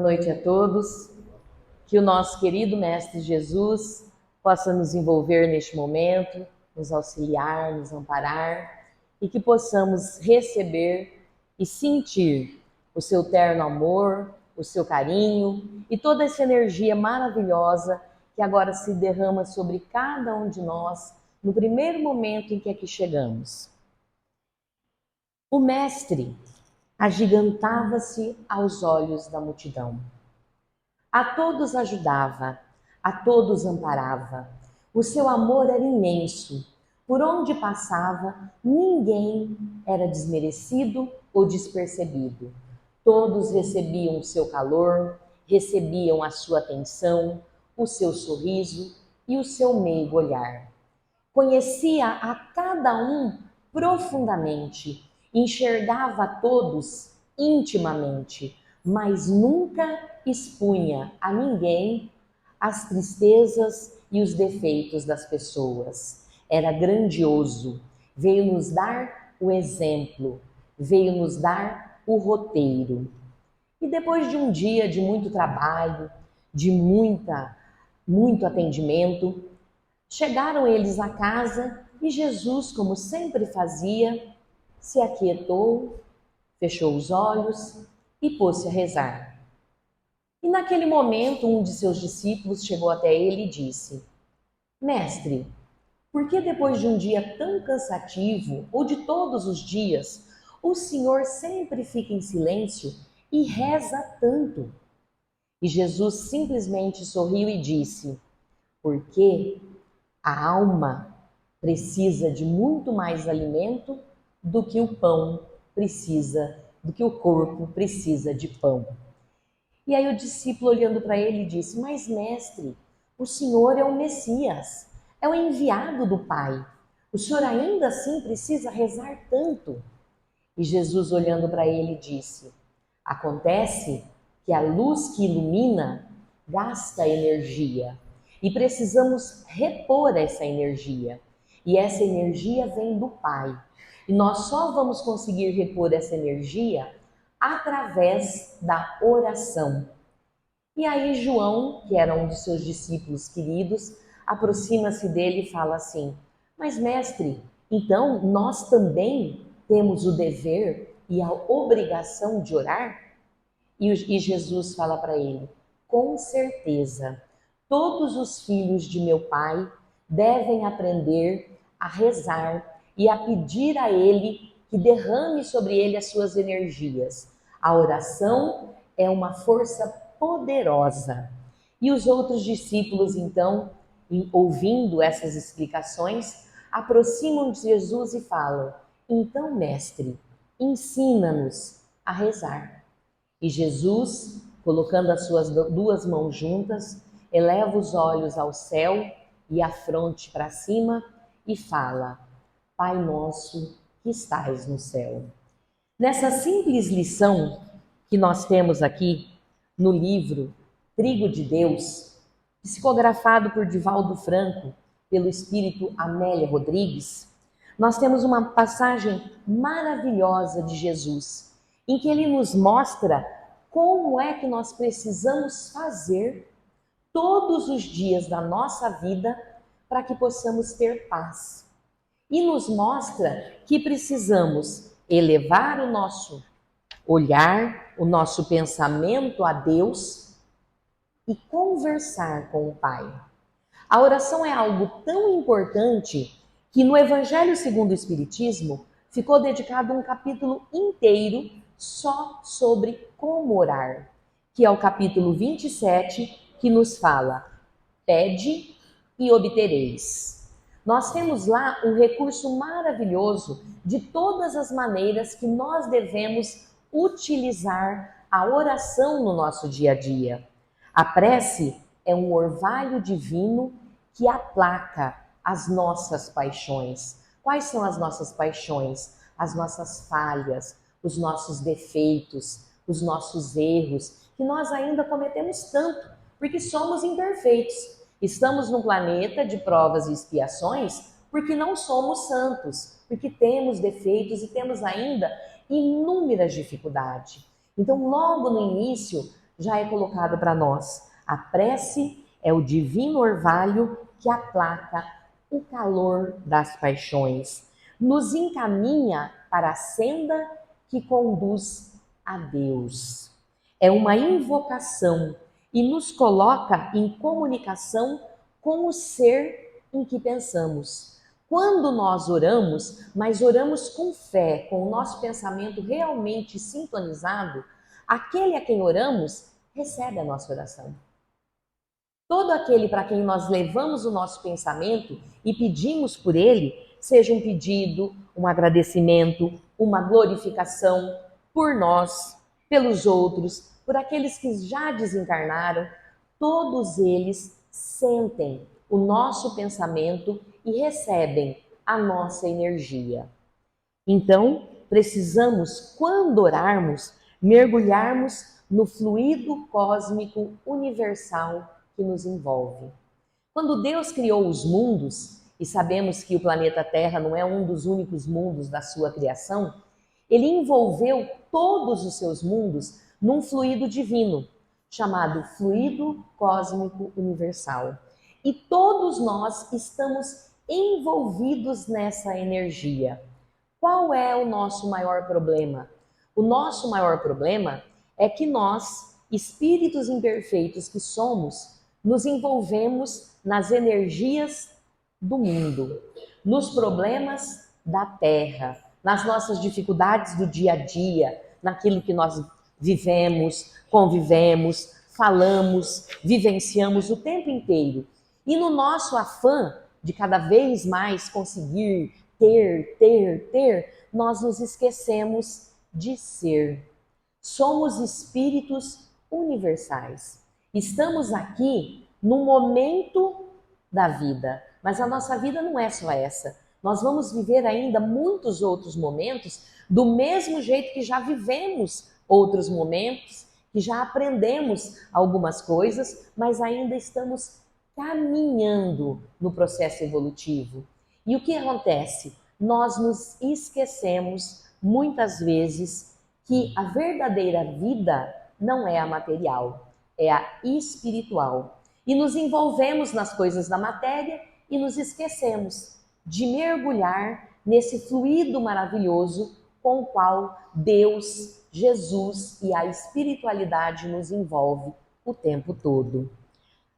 Boa noite a todos. Que o nosso querido Mestre Jesus possa nos envolver neste momento, nos auxiliar, nos amparar e que possamos receber e sentir o seu terno amor, o seu carinho e toda essa energia maravilhosa que agora se derrama sobre cada um de nós no primeiro momento em que aqui chegamos. O Mestre agigantava-se aos olhos da multidão. A todos ajudava, a todos amparava. O seu amor era imenso. Por onde passava, ninguém era desmerecido ou despercebido. Todos recebiam o seu calor, recebiam a sua atenção, o seu sorriso e o seu meigo olhar. Conhecia a cada um profundamente, enxergava a todos intimamente, mas nunca expunha a ninguém as tristezas e os defeitos das pessoas. Era grandioso, veio nos dar o exemplo, veio nos dar o roteiro. E depois de um dia de muito trabalho, de muito atendimento, chegaram eles à casa e Jesus, como sempre fazia, se aquietou, fechou os olhos e pôs-se a rezar. E naquele momento, um de seus discípulos chegou até ele e disse: Mestre, por que depois de um dia tão cansativo, ou de todos os dias, o Senhor sempre fica em silêncio e reza tanto? E Jesus simplesmente sorriu e disse: Porque a alma precisa de muito mais alimento do que o pão precisa, do que o corpo precisa de pão. E aí o discípulo olhando para ele disse: Mas mestre, o Senhor é o Messias, é o enviado do Pai. O Senhor ainda assim precisa rezar tanto? E Jesus olhando para ele disse: Acontece que a luz que ilumina gasta energia e precisamos repor essa energia. E essa energia vem do Pai. E nós só vamos conseguir repor essa energia através da oração. E aí João, que era um dos seus discípulos queridos, aproxima-se dele e fala assim: Mas mestre, então nós também temos o dever e a obrigação de orar? E Jesus fala para ele: Com certeza, todos os filhos de meu Pai devem aprender a rezar e a pedir a Ele que derrame sobre ele as suas energias. A oração é uma força poderosa. E os outros discípulos, então, ouvindo essas explicações, aproximam de Jesus e falam: Então, mestre, ensina-nos a rezar. E Jesus, colocando as suas duas mãos juntas, eleva os olhos ao céu e a fronte para cima e fala: Pai nosso que estais no céu. Nessa simples lição que nós temos aqui no livro Trigo de Deus, psicografado por Divaldo Franco, pelo espírito Amélia Rodrigues, nós temos uma passagem maravilhosa de Jesus, em que ele nos mostra como é que nós precisamos fazer todos os dias da nossa vida para que possamos ter paz. E nos mostra que precisamos elevar o nosso olhar, o nosso pensamento a Deus e conversar com o Pai. A oração é algo tão importante que no Evangelho segundo o Espiritismo ficou dedicado um capítulo inteiro só sobre como orar, que é o capítulo 27, que nos fala: Pede e obtereis. Nós temos lá um recurso maravilhoso de todas as maneiras que nós devemos utilizar a oração no nosso dia a dia. A prece é um orvalho divino que aplaca as nossas paixões. Quais são as nossas paixões? As nossas falhas, os nossos defeitos, os nossos erros, que nós ainda cometemos tanto, porque somos imperfeitos. Estamos num planeta de provas e expiações porque não somos santos, porque temos defeitos e temos ainda inúmeras dificuldades. Então, logo no início, já é colocado para nós. A prece é o divino orvalho que aplaca o calor das paixões, nos encaminha para a senda que conduz a Deus. É uma invocação e nos coloca em comunicação com o ser em que pensamos. Quando nós oramos, mas oramos com fé, com o nosso pensamento realmente sintonizado, aquele a quem oramos recebe a nossa oração. Todo aquele para quem nós levamos o nosso pensamento e pedimos por ele, seja um pedido, um agradecimento, uma glorificação por nós, pelos outros, por aqueles que já desencarnaram, todos eles sentem o nosso pensamento e recebem a nossa energia. Então, precisamos, quando orarmos, mergulharmos no fluido cósmico universal que nos envolve. Quando Deus criou os mundos, e sabemos que o planeta Terra não é um dos únicos mundos da sua criação, ele envolveu todos os seus mundos num fluido divino, chamado fluido cósmico universal. E todos nós estamos envolvidos nessa energia. Qual é o nosso maior problema? O nosso maior problema é que nós, espíritos imperfeitos que somos, nos envolvemos nas energias do mundo, nos problemas da Terra, nas nossas dificuldades do dia a dia, naquilo que nós vivemos, convivemos, falamos, vivenciamos o tempo inteiro. E no nosso afã de cada vez mais conseguir ter, nós nos esquecemos de ser. Somos espíritos universais. Estamos aqui num momento da vida, mas a nossa vida não é só essa. Nós vamos viver ainda muitos outros momentos do mesmo jeito que já vivemos outros momentos, que já aprendemos algumas coisas, mas ainda estamos caminhando no processo evolutivo. E o que acontece? Nós nos esquecemos muitas vezes que a verdadeira vida não é a material, é a espiritual. E nos envolvemos nas coisas da matéria e nos esquecemos de mergulhar nesse fluido maravilhoso com o qual Deus, Jesus e a espiritualidade nos envolve o tempo todo.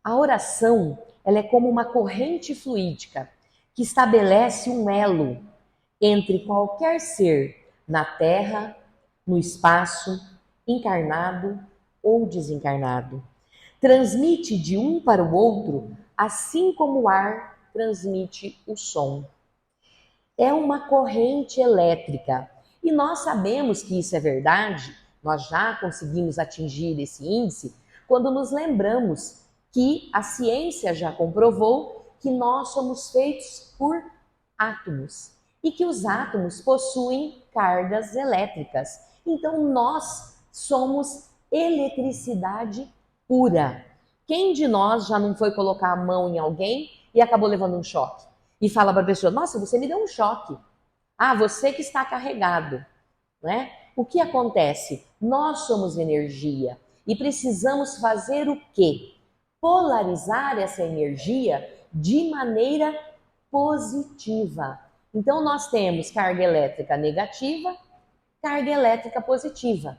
A oração, ela é como uma corrente fluídica que estabelece um elo entre qualquer ser na Terra, no espaço, encarnado ou desencarnado. Transmite de um para o outro, assim como o ar transmite o som. É uma corrente elétrica. E nós sabemos que isso é verdade, nós já conseguimos atingir esse índice quando nos lembramos que a ciência já comprovou que nós somos feitos por átomos e que os átomos possuem cargas elétricas. Então nós somos eletricidade pura. Quem de nós já não foi colocar a mão em alguém e acabou levando um choque? E fala para a pessoa, nossa, você me deu um choque. Ah, você que está carregado, né? O que acontece? Nós somos energia e precisamos fazer o quê? Polarizar essa energia de maneira positiva. Então nós temos carga elétrica negativa, carga elétrica positiva.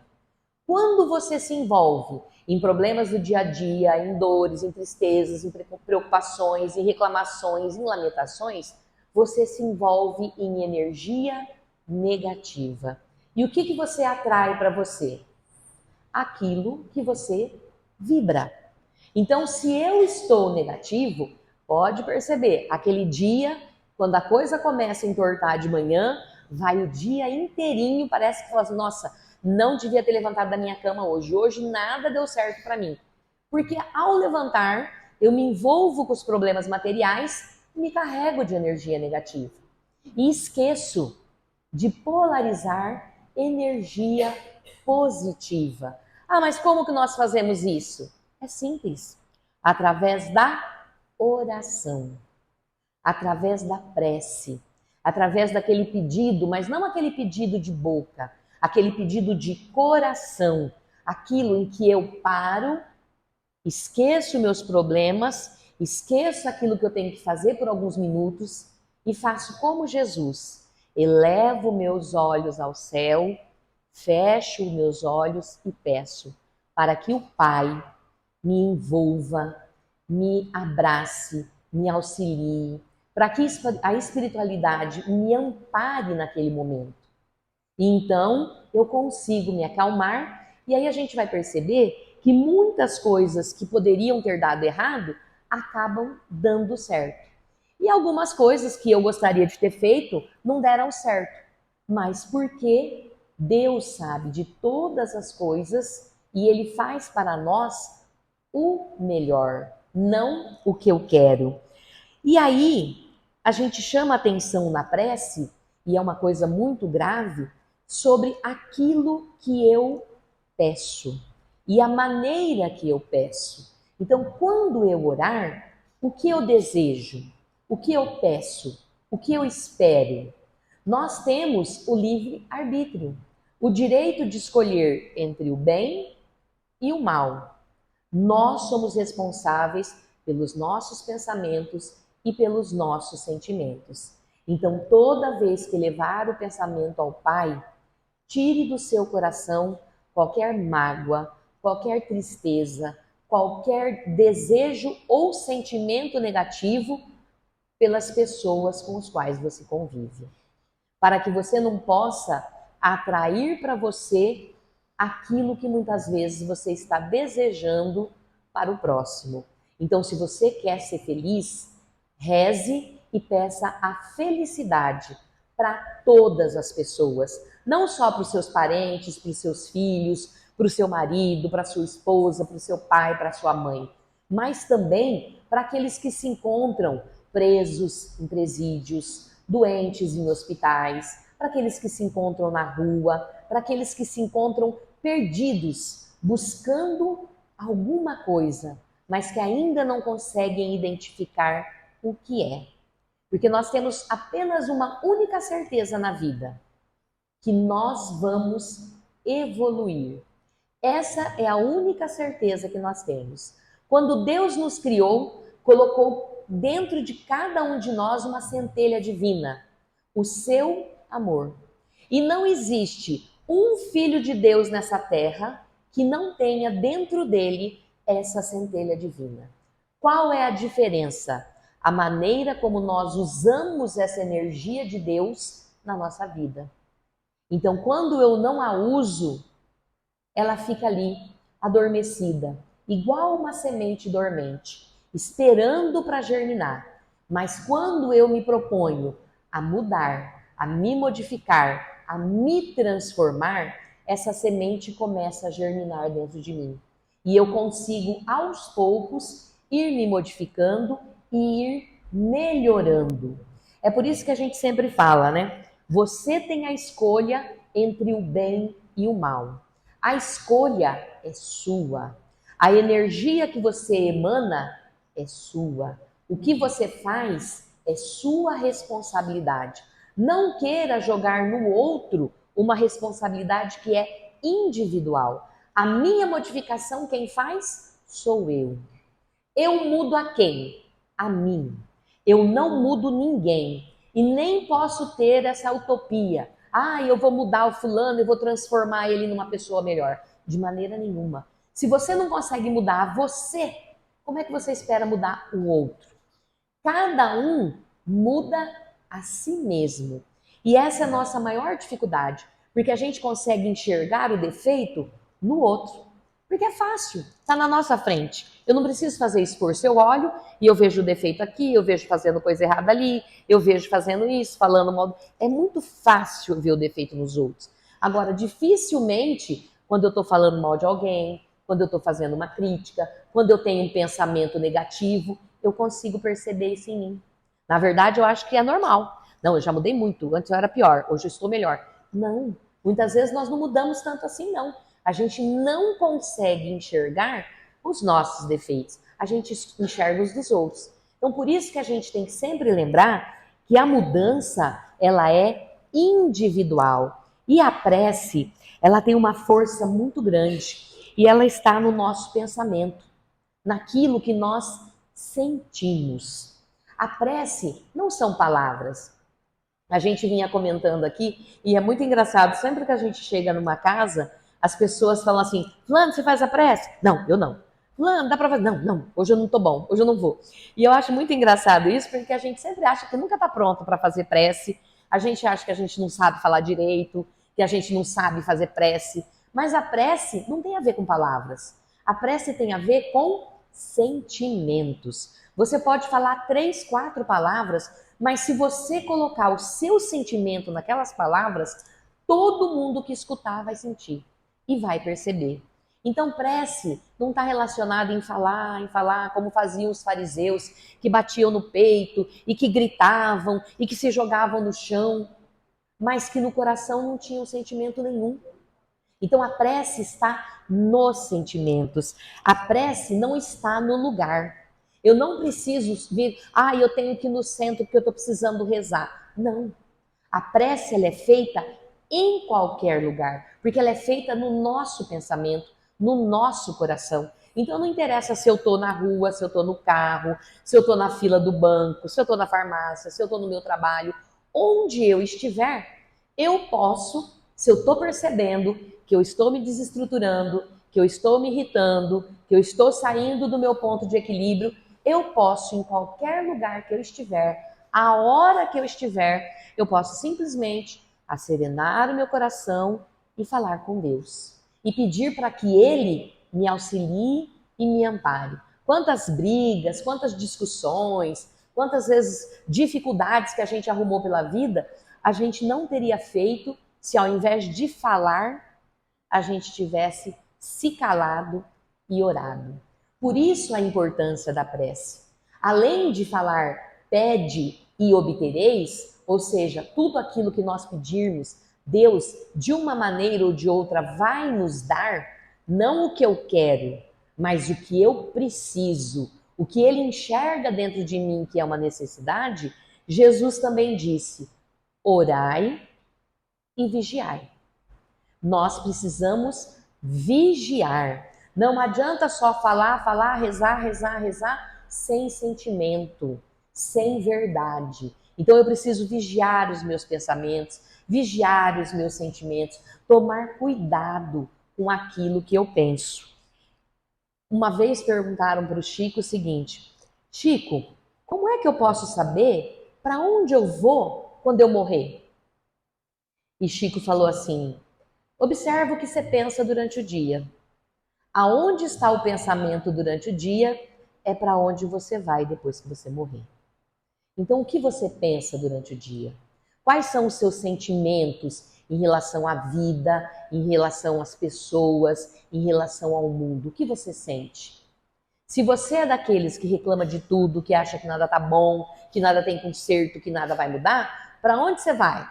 Quando você se envolve em problemas do dia a dia, em dores, em tristezas, em preocupações, em reclamações, em lamentações, você se envolve em energia negativa. E o que você atrai para você? Aquilo que você vibra. Então, se eu estou negativo, pode perceber, aquele dia, quando a coisa começa a entortar de manhã, vai o dia inteirinho, parece que fala assim, nossa, não devia ter levantado da minha cama hoje. Hoje nada deu certo para mim. Porque ao levantar, eu me envolvo com os problemas materiais e me carrego de energia negativa. E esqueço de polarizar energia positiva. Ah, mas como que nós fazemos isso? É simples. Através da oração, através da prece, através daquele pedido, mas não aquele pedido de boca, aquele pedido de coração, aquilo em que eu paro, esqueço meus problemas, esqueço aquilo que eu tenho que fazer por alguns minutos e faço como Jesus. Elevo meus olhos ao céu, fecho meus olhos e peço para que o Pai me envolva, me abrace, me auxilie, para que a espiritualidade me ampare naquele momento. E então eu consigo me acalmar e aí a gente vai perceber que muitas coisas que poderiam ter dado errado acabam dando certo. E algumas coisas que eu gostaria de ter feito não deram certo. Mas porque Deus sabe de todas as coisas e Ele faz para nós o melhor, não o que eu quero. E aí a gente chama atenção na prece, e é uma coisa muito grave, sobre aquilo que eu peço e a maneira que eu peço. Então, quando eu orar, o que eu desejo, o que eu peço, o que eu espero? Nós temos o livre arbítrio, o direito de escolher entre o bem e o mal. Nós somos responsáveis pelos nossos pensamentos e pelos nossos sentimentos. Então, toda vez que levar o pensamento ao Pai, tire do seu coração qualquer mágoa, qualquer tristeza, qualquer desejo ou sentimento negativo pelas pessoas com as quais você convive, para que você não possa atrair para você aquilo que muitas vezes você está desejando para o próximo. Então, se você quer ser feliz, reze e peça a felicidade para todas as pessoas, não só para os seus parentes, para os seus filhos, para o seu marido, para a sua esposa, para o seu pai, para a sua mãe, mas também para aqueles que se encontram presos em presídios, doentes em hospitais, para aqueles que se encontram na rua, para aqueles que se encontram perdidos, buscando alguma coisa, mas que ainda não conseguem identificar o que é. Porque nós temos apenas uma única certeza na vida, que nós vamos evoluir. Essa é a única certeza que nós temos. Quando Deus nos criou, colocou dentro de cada um de nós uma centelha divina, o seu amor. E não existe um filho de Deus nessa terra que não tenha dentro dele essa centelha divina. Qual é a diferença? A maneira como nós usamos essa energia de Deus na nossa vida. Então, quando eu não a uso, ela fica ali, adormecida, igual uma semente dormente, esperando para germinar. Mas quando eu me proponho a mudar, a me modificar, a me transformar, essa semente começa a germinar dentro de mim. E eu consigo, aos poucos, ir me modificando e ir melhorando. É por isso que a gente sempre fala, né? Você tem a escolha entre o bem e o mal. A escolha é sua. A energia que você emana é sua. O que você faz é sua responsabilidade. Não queira jogar no outro uma responsabilidade que é individual. A minha modificação, quem faz? Sou eu. Eu mudo a quem? A mim. Eu não mudo ninguém. E nem posso ter essa utopia. Eu vou mudar o fulano e vou transformar ele numa pessoa melhor. De maneira nenhuma. Se você não consegue mudar você, como é que você espera mudar o outro? Cada um muda a si mesmo. E essa é a nossa maior dificuldade, porque a gente consegue enxergar o defeito no outro. Porque é fácil, está na nossa frente. Eu não preciso fazer esforço. Eu olho e eu vejo o defeito aqui, eu vejo fazendo coisa errada ali, eu vejo fazendo isso, falando mal. É muito fácil ver o defeito nos outros. Agora, dificilmente, quando eu estou falando mal de alguém, quando eu estou fazendo uma crítica, quando eu tenho um pensamento negativo, eu consigo perceber isso em mim. Na verdade, eu acho que é normal. Não, eu já mudei muito. Antes eu era pior, hoje eu estou melhor. Não, muitas vezes nós não mudamos tanto assim, não. A gente não consegue enxergar os nossos defeitos. A gente enxerga os dos outros. Então, por isso que a gente tem que sempre lembrar que a mudança, ela é individual. E a prece, ela tem uma força muito grande. e ela está no nosso pensamento, naquilo que nós sentimos. A prece não são palavras. A gente vinha comentando aqui, e é muito engraçado, sempre que a gente chega numa casa, as pessoas falam assim: Fulano, você faz a prece? Não, eu não. Fulano, dá pra fazer? Não, não, hoje eu não tô bom, hoje eu não vou. E eu acho muito engraçado isso, porque a gente sempre acha que nunca tá pronto para fazer prece, a gente acha que a gente não sabe falar direito, que a gente não sabe fazer prece, mas a prece não tem a ver com palavras. A prece tem a ver com sentimentos. Você pode falar 3, 4 palavras, mas se você colocar o seu sentimento naquelas palavras, todo mundo que escutar vai sentir e vai perceber. Então, prece não está relacionada em falar, como faziam os fariseus, que batiam no peito e que gritavam e que se jogavam no chão, mas que no coração não tinham sentimento nenhum. Então, a prece está nos sentimentos. A prece não está no lugar. Eu não preciso vir, eu tenho que ir no centro porque eu estou precisando rezar. Não. A prece ela é feita em qualquer lugar, porque ela é feita no nosso pensamento, no nosso coração. Então não interessa se eu estou na rua, se eu estou no carro, se eu estou na fila do banco, se eu estou na farmácia, se eu estou no meu trabalho, onde eu estiver, eu posso, se eu estou percebendo que eu estou me desestruturando, que eu estou me irritando, que eu estou saindo do meu ponto de equilíbrio, eu posso, em qualquer lugar que eu estiver, a hora que eu estiver, eu posso simplesmente acerenar o meu coração e falar com Deus. E pedir para que Ele me auxilie e me ampare. Quantas brigas, quantas discussões, quantas vezes dificuldades que a gente arrumou pela vida, a gente não teria feito se ao invés de falar, a gente tivesse se calado e orado. Por isso a importância da prece. Além de falar, pede e obtereis, ou seja, tudo aquilo que nós pedirmos, Deus, de uma maneira ou de outra, vai nos dar, não o que eu quero, mas o que eu preciso, o que Ele enxerga dentro de mim que é uma necessidade. Jesus também disse: orai e vigiai. Nós precisamos vigiar. Não adianta só falar, rezar, sem sentimento, sem verdade. Então eu preciso vigiar os meus pensamentos, vigiar os meus sentimentos, tomar cuidado com aquilo que eu penso. Uma vez perguntaram para o Chico o seguinte: Chico, como é que eu posso saber para onde eu vou quando eu morrer? E Chico falou assim: observa o que você pensa durante o dia. Aonde está o pensamento durante o dia é para onde você vai depois que você morrer. Então, o que você pensa durante o dia? Quais são os seus sentimentos em relação à vida, em relação às pessoas, em relação ao mundo? O que você sente? Se você é daqueles que reclama de tudo, que acha que nada tá bom, que nada tem conserto, que nada vai mudar, para onde você vai?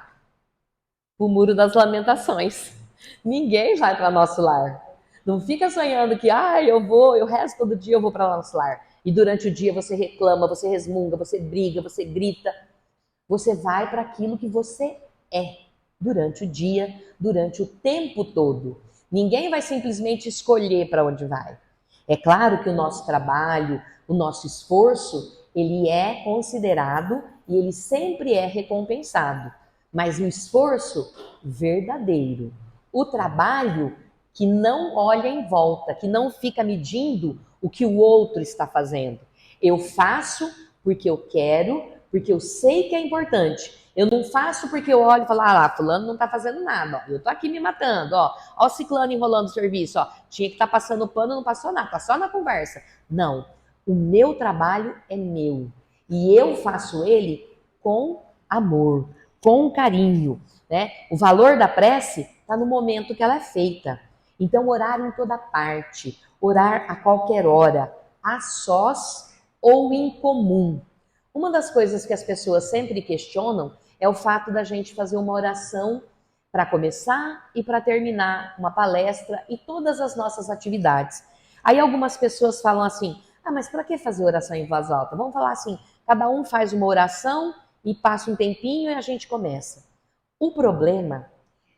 O Muro das Lamentações. Ninguém vai para nosso lar. Não fica sonhando que, eu rezo todo dia, eu vou para nosso lar. E durante o dia você reclama, você resmunga, você briga, você grita. Você vai para aquilo que você é durante o dia, durante o tempo todo. Ninguém vai simplesmente escolher para onde vai. É claro que o nosso trabalho, o nosso esforço, ele é considerado e ele sempre é recompensado. Mas o esforço verdadeiro, o trabalho que não olha em volta, que não fica medindo o que o outro está fazendo. Eu faço porque eu quero, porque eu sei que é importante. Eu não faço porque eu olho e falo, fulano não está fazendo nada, ó. Eu tô aqui me matando, ó o ciclano enrolando o serviço, ó. Tinha que estar passando pano, não passou nada, tá só na conversa. Não, o meu trabalho é meu e eu faço ele com amor, com carinho, né? O valor da prece está no momento que ela é feita. Então, orar em toda parte, orar a qualquer hora, a sós ou em comum. Uma das coisas que as pessoas sempre questionam é o fato da gente fazer uma oração para começar e para terminar uma palestra e todas as nossas atividades. Aí algumas pessoas falam assim: mas para que fazer oração em voz alta? Vamos falar assim, cada um faz uma oração e passa um tempinho e a gente começa. O problema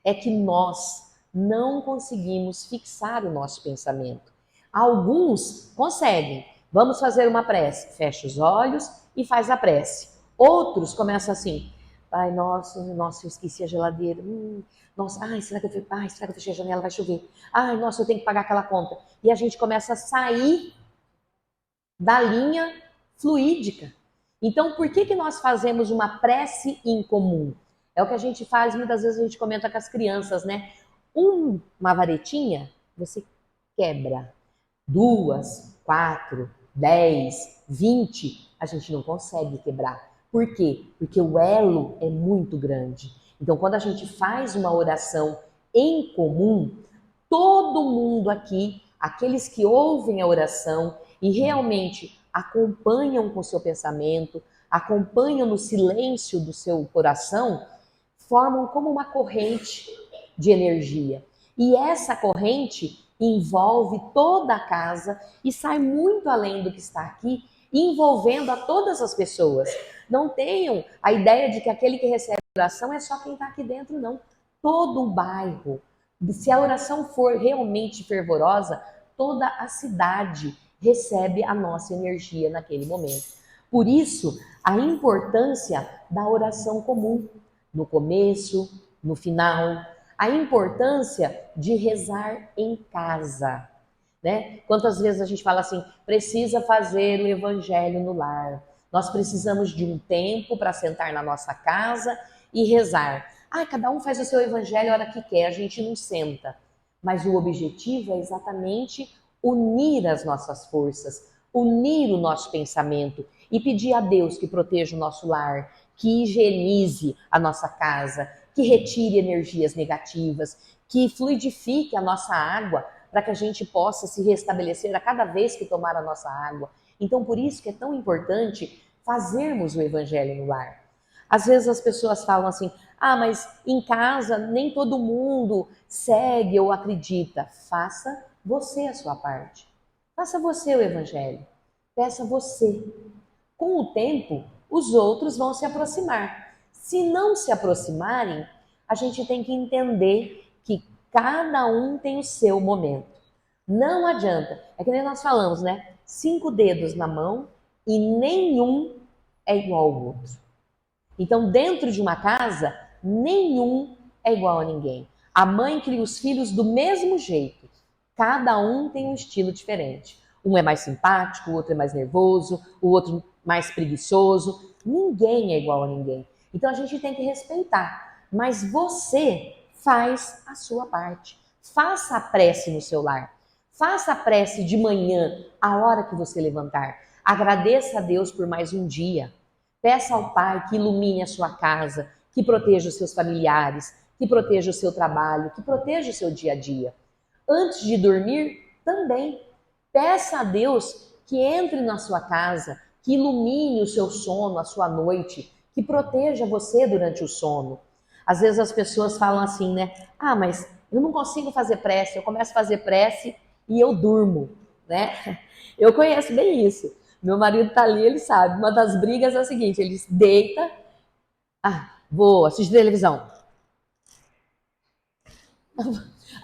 é que nós não conseguimos fixar o nosso pensamento. Alguns conseguem. Vamos fazer uma prece. Fecha os olhos e faz a prece. Outros começam assim: ai, nossa, eu esqueci a geladeira. Nossa, será que eu fechei a janela? Vai chover. Ai, nossa, eu tenho que pagar aquela conta. E a gente começa a sair da linha fluídica. Então, por que nós fazemos uma prece em comum? É o que a gente faz, muitas vezes a gente comenta com as crianças, né? Uma varetinha, você quebra. 2, 4, 10, 20, a gente não consegue quebrar. Por quê? Porque o elo é muito grande. Então, quando a gente faz uma oração em comum, todo mundo aqui, aqueles que ouvem a oração e realmente acompanham com o seu pensamento, acompanham no silêncio do seu coração, formam como uma corrente de energia. E essa corrente envolve toda a casa e sai muito além do que está aqui, envolvendo a todas as pessoas. Não tenham a ideia de que aquele que recebe oração é só quem está aqui dentro, não. Todo o bairro. Se a oração for realmente fervorosa, toda a cidade recebe a nossa energia naquele momento. Por isso, a importância da oração comum, no começo, no final, a importância de rezar em casa, né? Quantas vezes a gente fala assim, precisa fazer o evangelho no lar. Nós precisamos de um tempo para sentar na nossa casa e rezar. Cada um faz o seu evangelho a hora que quer, a gente não senta. Mas o objetivo é exatamente unir as nossas forças, unir o nosso pensamento e pedir a Deus que proteja o nosso lar, que higienize a nossa casa, que retire energias negativas, que fluidifique a nossa água para que a gente possa se restabelecer a cada vez que tomar a nossa água. Então, por isso que é tão importante fazermos o evangelho no lar. Às vezes as pessoas falam assim, mas em casa nem todo mundo segue ou acredita. Faça você a sua parte. Faça você o evangelho. Peça você. Com o tempo, os outros vão se aproximar. Se não se aproximarem, a gente tem que entender que cada um tem o seu momento. Não adianta. É que nem nós falamos, né? 5 dedos na mão e nenhum é igual ao outro. Então, dentro de uma casa, nenhum é igual a ninguém. A mãe cria os filhos do mesmo jeito. Cada um tem um estilo diferente. Um é mais simpático, o outro é mais nervoso, o outro mais preguiçoso. Ninguém é igual a ninguém. Então, a gente tem que respeitar. Mas você faz a sua parte. Faça a prece no seu lar. Faça a prece de manhã, a hora que você levantar. Agradeça a Deus por mais um dia. Peça ao Pai que ilumine a sua casa, que proteja os seus familiares, que proteja o seu trabalho, que proteja o seu dia a dia. Antes de dormir, também, peça a Deus que entre na sua casa, que ilumine o seu sono, a sua noite, que proteja você durante o sono. Às vezes as pessoas falam assim, né? Mas eu não consigo fazer prece, eu começo a fazer prece e eu durmo, né? Eu conheço bem isso. Meu marido tá ali, ele sabe. Uma das brigas é a seguinte, ele deita, vou assistir televisão.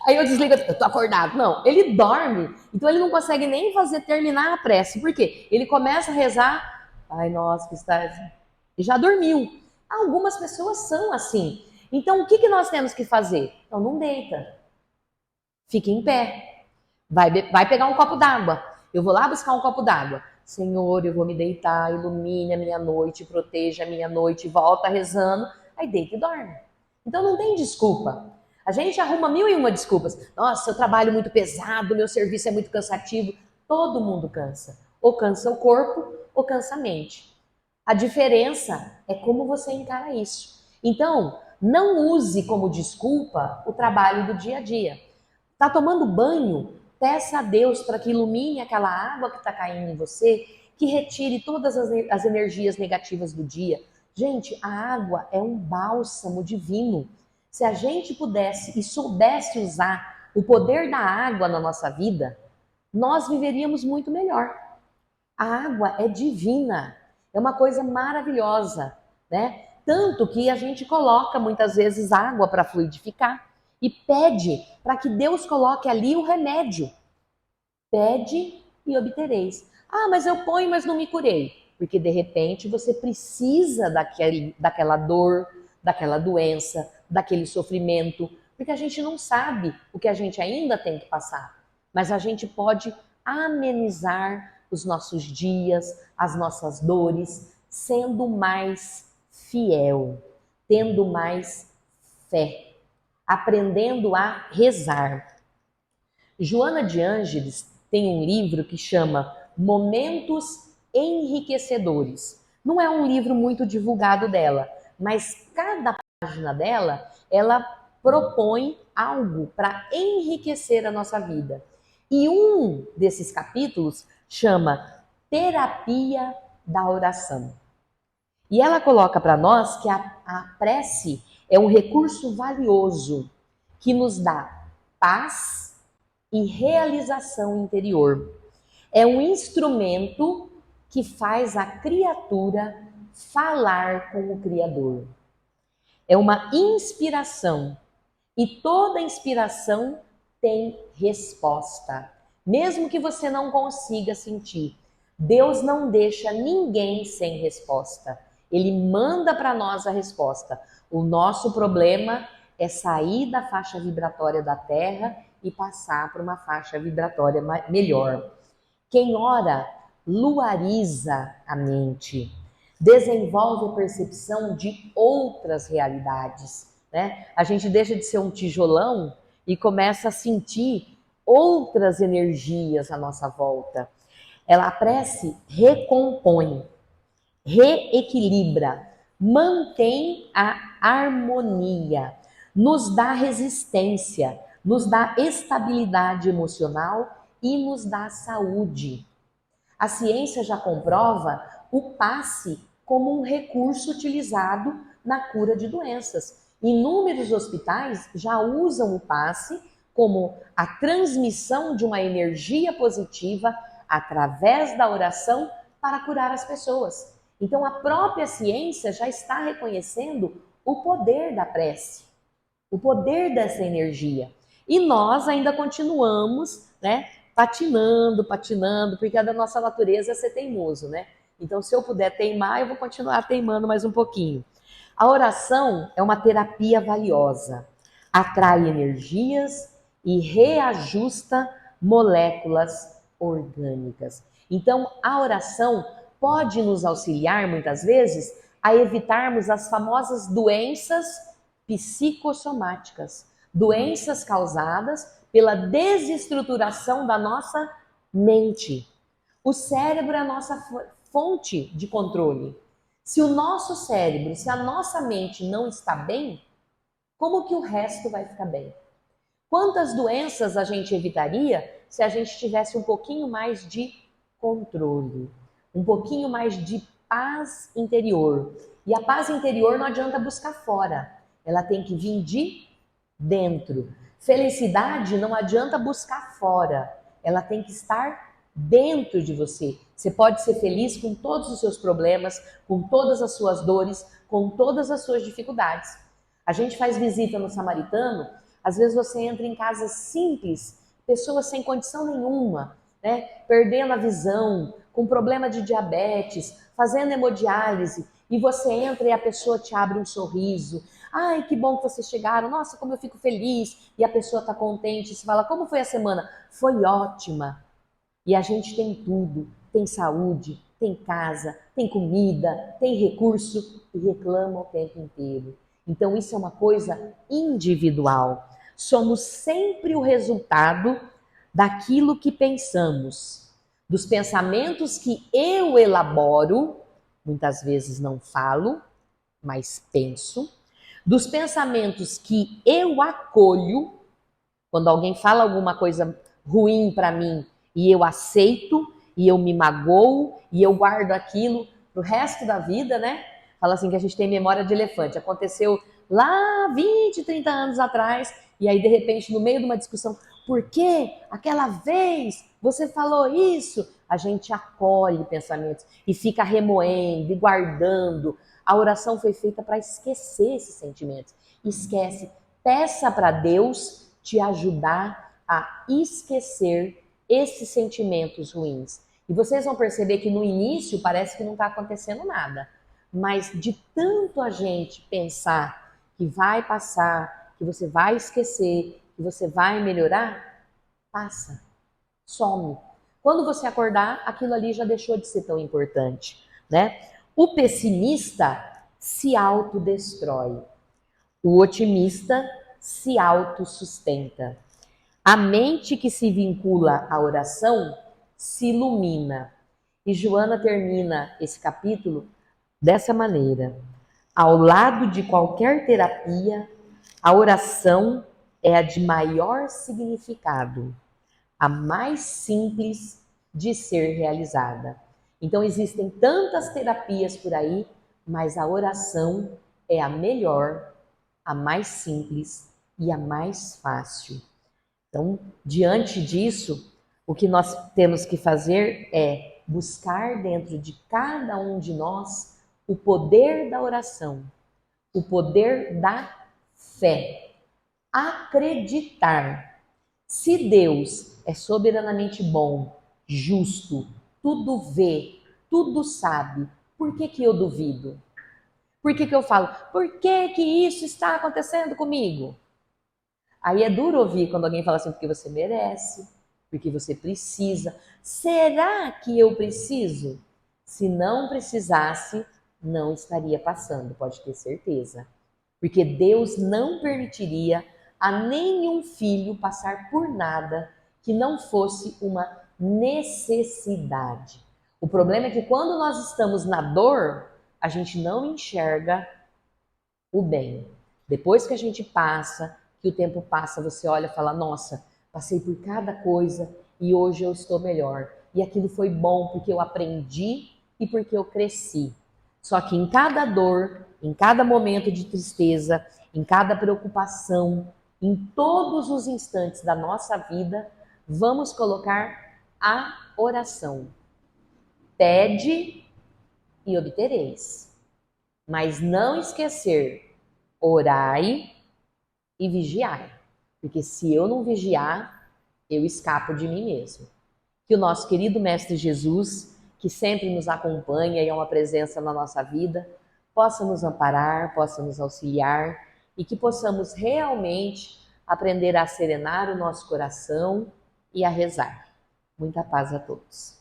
Aí eu desligo, eu tô acordado. Não, ele dorme, então ele não consegue nem terminar a prece. Por quê? Ele começa a rezar, nossa, que está... E já dormiu. Algumas pessoas são assim. Então, o que nós temos que fazer? Não deita. Fique em pé. Vai pegar um copo d'água. Eu vou lá buscar um copo d'água. Senhor, eu vou me deitar, ilumine a minha noite, proteja a minha noite, volta rezando, aí deita e dorme. Então não tem desculpa. A gente arruma 1001 desculpas. Nossa, eu trabalho muito pesado, meu serviço é muito cansativo. Todo mundo cansa. Ou cansa o corpo, ou cansa a mente. A diferença é como você encara isso. Então, não use como desculpa o trabalho do dia a dia. Tá tomando banho? Peça a Deus para que ilumine aquela água que está caindo em você, que retire todas as energias negativas do dia. Gente, a água é um bálsamo divino. Se a gente pudesse e soubesse usar o poder da água na nossa vida, nós viveríamos muito melhor. A água é divina, é uma coisa maravilhosa, né? Tanto que a gente coloca muitas vezes água para fluidificar. e pede para que Deus coloque ali o remédio. Pede e obtereis. Ah, mas eu ponho, mas não me curei. Porque de repente você precisa daquela dor, daquela doença, daquele sofrimento, porque a gente não sabe o que a gente ainda tem que passar. Mas a gente pode amenizar os nossos dias, as nossas dores, sendo mais fiel, tendo mais fé, aprendendo a rezar. Joana de Ângeles tem um livro que chama Momentos Enriquecedores. Não é um livro muito divulgado dela, mas cada página dela, ela propõe algo para enriquecer a nossa vida. E um desses capítulos chama Terapia da Oração. E ela coloca para nós que a prece é um recurso valioso que nos dá paz e realização interior. É um instrumento que faz a criatura falar com o Criador. É uma inspiração e toda inspiração tem resposta. Mesmo que você não consiga sentir, Deus não deixa ninguém sem resposta. Ele manda para nós a resposta. O nosso problema é sair da faixa vibratória da Terra e passar para uma faixa vibratória melhor. Quem ora luariza a mente, desenvolve a percepção de outras realidades, né? A gente deixa de ser um tijolão e começa a sentir outras energias à nossa volta. A prece recompõe, reequilibra, mantém a harmonia, nos dá resistência, nos dá estabilidade emocional e nos dá saúde. A ciência já comprova o passe como um recurso utilizado na cura de doenças. Inúmeros hospitais já usam o passe como a transmissão de uma energia positiva através da oração para curar as pessoas. Então a própria ciência já está reconhecendo o poder da prece, o poder dessa energia. E nós ainda continuamos, né, patinando, porque a da nossa natureza é ser teimoso, né? Então, se eu puder teimar, eu vou continuar teimando mais um pouquinho. A oração é uma terapia valiosa, atrai energias e reajusta moléculas orgânicas. Então, a oração pode nos auxiliar, muitas vezes, a evitarmos as famosas doenças psicossomáticas, doenças causadas pela desestruturação da nossa mente. O cérebro é a nossa fonte de controle. Se o nosso cérebro, se a nossa mente não está bem, como que o resto vai ficar bem? Quantas doenças a gente evitaria se a gente tivesse um pouquinho mais de controle, um pouquinho mais de paz interior? E a paz interior não adianta buscar fora, ela tem que vir de dentro. Felicidade não adianta buscar fora, ela tem que estar dentro de você. Você pode ser feliz com todos os seus problemas, com todas as suas dores, com todas as suas dificuldades. A gente faz visita no Samaritano, às vezes você entra em casas simples, pessoas sem condição nenhuma, né? Perdendo a visão, com problema de diabetes, fazendo hemodiálise, e você entra e a pessoa te abre um sorriso. Ai, que bom que vocês chegaram, nossa, como eu fico feliz. E a pessoa está contente, você fala, como foi a semana? Foi ótima. E a gente tem tudo, tem saúde, tem casa, tem comida, tem recurso e reclama o tempo inteiro. Então isso é uma coisa individual. Somos sempre o resultado daquilo que pensamos, dos pensamentos que eu elaboro, muitas vezes não falo, mas penso, dos pensamentos que eu acolho, quando alguém fala alguma coisa ruim para mim e eu aceito, e eu me magoo, e eu guardo aquilo pro resto da vida, né? Fala assim que a gente tem memória de elefante. Aconteceu lá 20, 30 anos atrás, e aí de repente no meio de uma discussão, por que aquela vez você falou isso? A gente acolhe pensamentos e fica remoendo e guardando. A oração foi feita para esquecer esses sentimentos. Esquece, Peça para Deus te ajudar a esquecer esses sentimentos ruins. E vocês vão perceber que no início parece que não está acontecendo nada. Mas de tanto a gente pensar que vai passar, que você vai esquecer, que você vai melhorar, passa, some. Quando você acordar, aquilo ali já deixou de ser tão importante, né? O pessimista se autodestrói. O otimista se autossustenta. A mente que se vincula à oração se ilumina. E Joana termina esse capítulo dessa maneira: ao lado de qualquer terapia, a oração é a de maior significado, a mais simples de ser realizada. Então existem tantas terapias por aí, mas a oração é a melhor, a mais simples e a mais fácil. Então, diante disso, o que nós temos que fazer é buscar dentro de cada um de nós o poder da oração, o poder da fé. Acreditar. Se Deus é soberanamente bom, justo, tudo vê, tudo sabe, por que que eu duvido? Por que que eu falo, por que que isso está acontecendo comigo? Aí é duro ouvir quando alguém fala assim, porque você merece, porque você precisa. Será que eu preciso? Se não precisasse, não estaria passando, pode ter certeza. Porque Deus não permitiria a nenhum filho passar por nada que não fosse uma necessidade. O problema é que quando nós estamos na dor, a gente não enxerga o bem. Depois que a gente passa, que o tempo passa, você olha e fala, nossa, passei por cada coisa e hoje eu estou melhor. E aquilo foi bom porque eu aprendi e porque eu cresci. Só que em cada dor, em cada momento de tristeza, em cada preocupação, em todos os instantes da nossa vida, vamos colocar a oração. Pede e obtereis. Mas não esquecer, orai e vigiai. Porque se eu não vigiar, eu escapo de mim mesmo. Que o nosso querido Mestre Jesus, que sempre nos acompanha e é uma presença na nossa vida, possa nos amparar, possa nos auxiliar e que possamos realmente aprender a serenar o nosso coração e a rezar. Muita paz a todos.